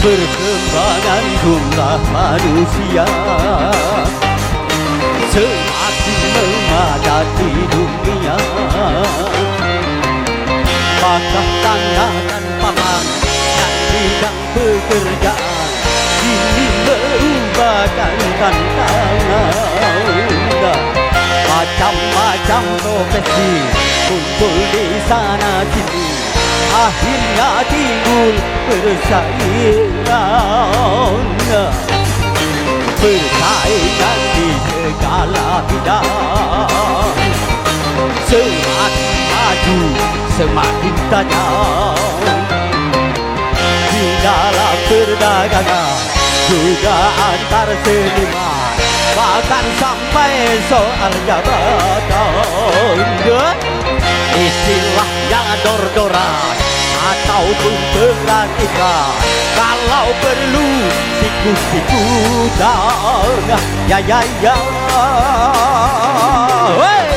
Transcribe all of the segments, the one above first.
Perkembangan jumlah manusia semakin memadati dunia, maka tangan paman dan bidang pekerjaan ini merupakan tantangan. Macam-macam profesi muncul di sana sini, akhirnya timbul persaingan. Persaingan di segala bidang, semakin maju semakin tajam. Di dalam perdagangan juga antar seniman, bahkan sampai soal jabatan. Istilahnya dor-doran ataupun perhatikan, kalau perlu sikut-sikutan. Ya ya ya, hey!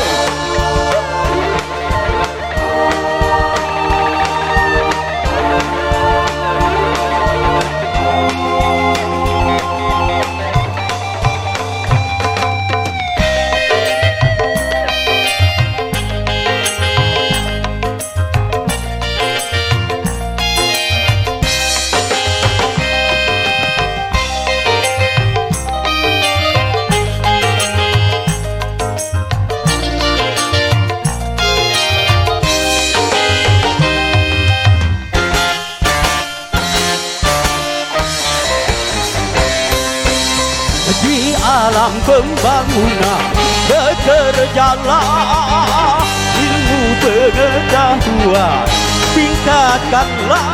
Di alam pembangunan bekerjalah, ilmu pengetahuan tingkatkanlah.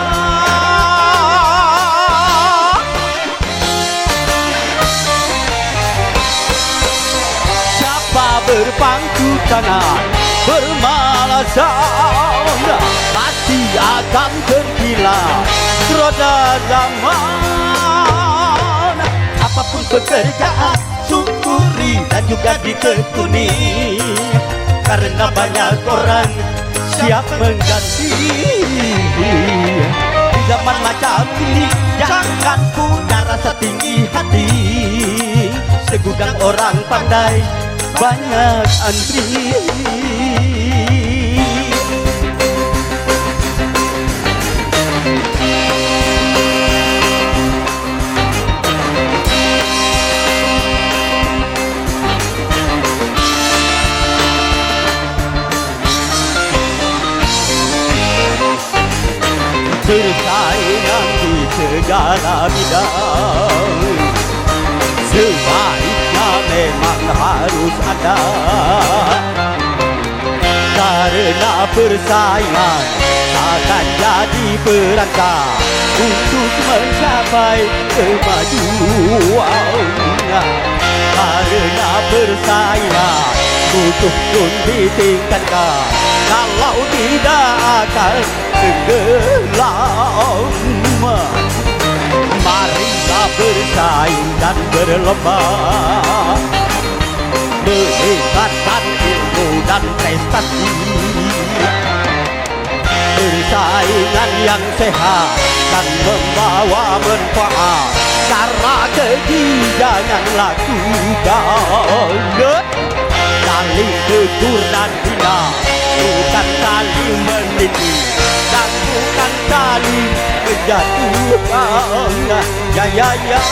Siapa berpangku tangan bermalasan, pasti akan terhilang roda zaman. Apapun pekerjaan, syukuri dan juga ditekuni, karena banyak orang siap mengganti. Di zaman macam ini jangan punya rasa tinggi hati, segudang orang pandai banyak antri. Persaingan di segala bidang sebaiknya memang harus ada, karena persaingan akan jadi perangkat untuk mencapai kemajuan. Karena persaingan butuh pun ditingkatkan, kalau tidak akan tenggelam. Marilah bersaing dan berlomba, meningkatkan ilmu dan prestasi. Persaingan yang sehat dan membawa manfaat, cara keji jangan lakukan. Saling tegur dan hina, bukan saling mendidik, dan bukan saling menjatuhkan. Ya ya ya.